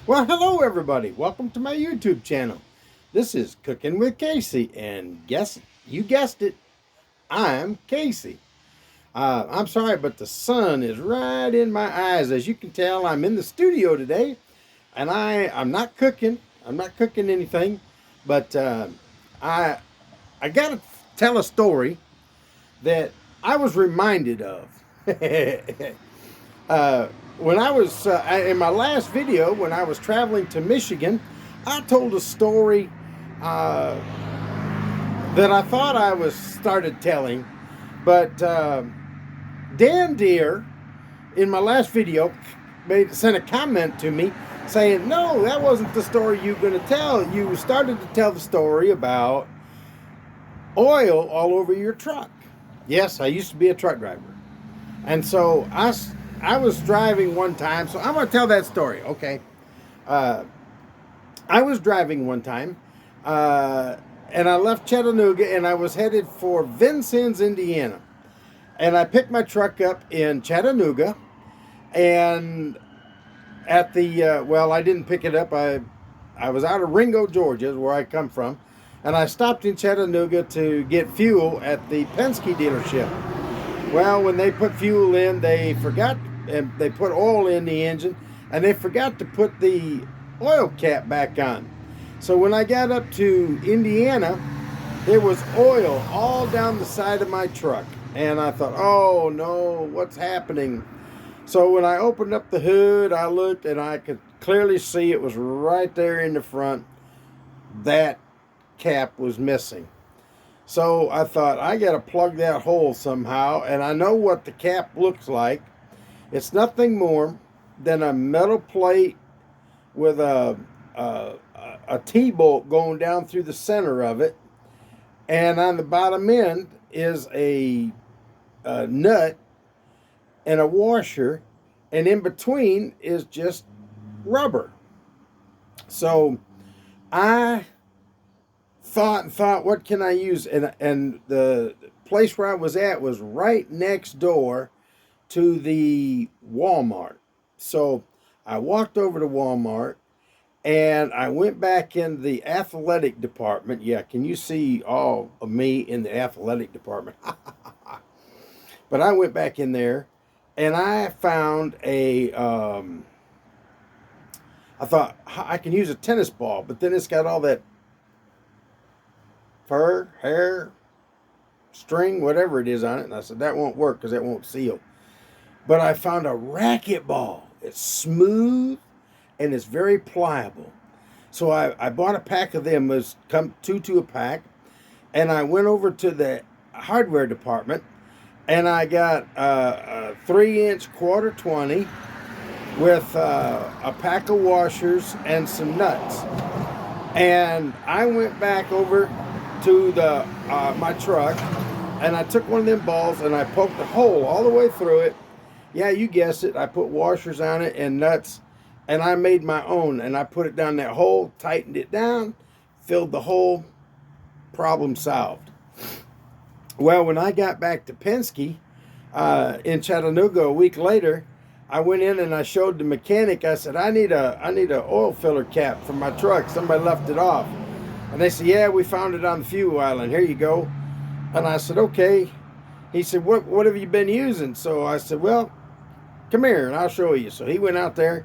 Well, hello everybody. Welcome to my YouTube channel. This is Cooking with Casey, and you guessed it, I'm Casey. I'm sorry, but the sun is right in my eyes. As you can tell, I'm in the studio today, and I'm not cooking. I'm not cooking anything, but I I gotta tell a story that I was reminded of. uh, when I was in my last video, when I was traveling to Michigan, I told a story uh, that I thought I was started telling, but Dan Deere in my last video sent a comment to me saying, "No, that wasn't the story you were going to tell. You started to tell the story about oil all over your truck." Yes, I used to be a truck driver. And so I was driving one time, so I'm going to tell that story, okay? Uh, I was driving one time, uh, and I left Chattanooga, and I was headed for Vincennes, Indiana. And I picked my truck up in Chattanooga, and at well, I didn't pick it up. I was out of Ringo, Georgia, is where I come from, and I stopped in Chattanooga to get fuel at the Penske dealership. Well, when they put fuel in, they forgot, and they put oil in the engine, and they forgot to put the oil cap back on. So when I got up to Indiana, there was oil all down the side of my truck. And I thought, oh no, what's happening? So when I opened up the hood, I looked and I could clearly see it was right there in the front. That cap was missing. So I thought, I got to plug that hole somehow, and I know what the cap looks like. It's nothing more than a metal plate with a T-bolt going down through the center of it, and on the bottom end is a nut and a washer, and in between is just rubber. So I thought, what can I use? And the place where I was at was right next door to the Walmart. So I walked over to Walmart and I went back in the athletic department. Yeah, can you see all of me in the athletic department? But I went back in there and I found I thought I can use a tennis ball, but then it's got all that fur, hair, string, whatever it is on it. And I said, that won't work because that won't seal. But I found a racquetball. It's smooth and it's very pliable. So I bought a pack of them. It was come two to a pack. And I went over to the hardware department and I got a 3-inch quarter 20 with a pack of washers and some nuts. And I went back over to the my truck, and I took one of them balls and I poked a hole all the way through it. Yeah, you guessed it. I put washers on it and nuts, and I made my own. And I put it down that hole, tightened it down, filled the hole, problem solved. Well, when I got back to Penske in Chattanooga a week later, I went in and I showed the mechanic. I said, I need a oil filler cap for my truck. Somebody left it off. And they said, yeah, we found it on the fuel island. Here you go. And I said, okay. He said, what have you been using? So I said, well, come here and I'll show you. So he went out there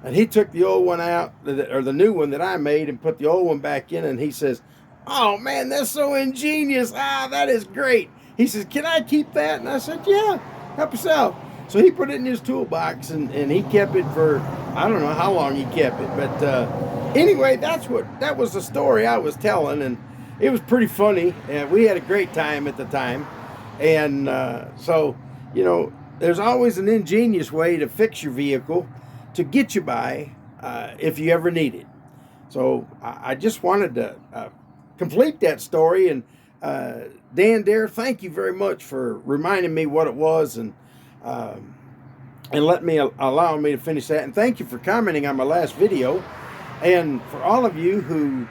and he took the old one out, or the new one that I made, and put the old one back in. And he says, oh man, that's so ingenious. That is great. He says, can I keep that? And I said, yeah, help yourself. So he put it in his toolbox and he kept it for, I don't know how long he kept it. But anyway, that was the story I was telling. And it was pretty funny. And we had a great time at the time. And so, there's always an ingenious way to fix your vehicle to get you by if you ever need it. So I just wanted to complete that story. And Dan Dare, thank you very much for reminding me what it was and allowing me to finish that. And thank you for commenting on my last video. And for all of you who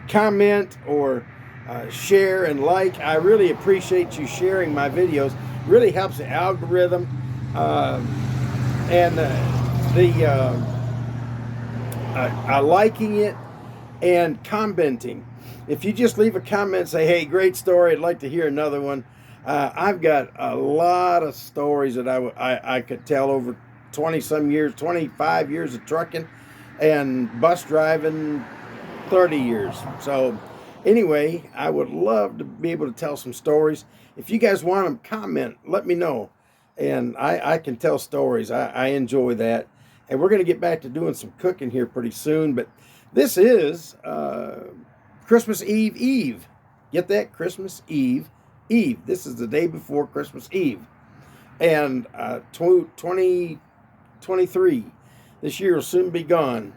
comment or share and like, I really appreciate you sharing my videos. It really helps the algorithm. And the liking it and commenting. If you just leave a comment and say, hey, great story, I'd like to hear another one. I've got a lot of stories that I could tell over 20 some years, 25 years of trucking and bus driving, 30 years. So anyway, I would love to be able to tell some stories. If you guys want them, comment, let me know. And I can tell stories. I enjoy that. And we're going to get back to doing some cooking here pretty soon. But this is Christmas Eve Eve. Get that? Christmas Eve Eve. This is the day before Christmas Eve. And 2023, this year will soon be gone.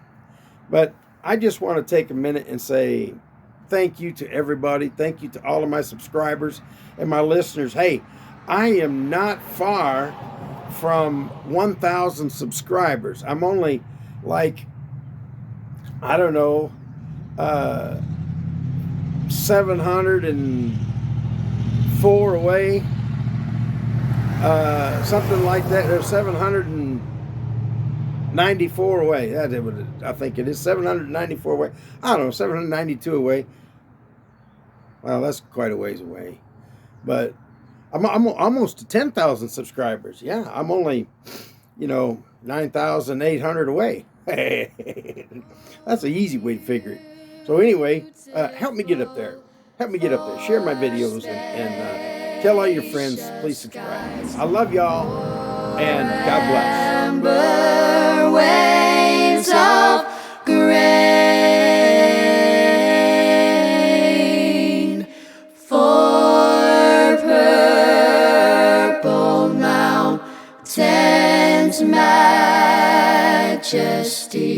But I just want to take a minute and say thank you to everybody. Thank you to all of my subscribers and my listeners. Hey, I am not far from 1,000 subscribers. I'm only like, I don't know, 704 away. Something like that. There's 794 away. I think it is 794 away. I don't know, 792 away. Well, that's quite a ways away. But I'm almost to 10,000 subscribers. Yeah, I'm only, 9,800 away. That's an easy way to figure it. So anyway, help me get up there. Help me get up there. Share my videos and tell all your friends. Please subscribe. I love y'all, and God bless. Waves of grain for purple mountains, majesty.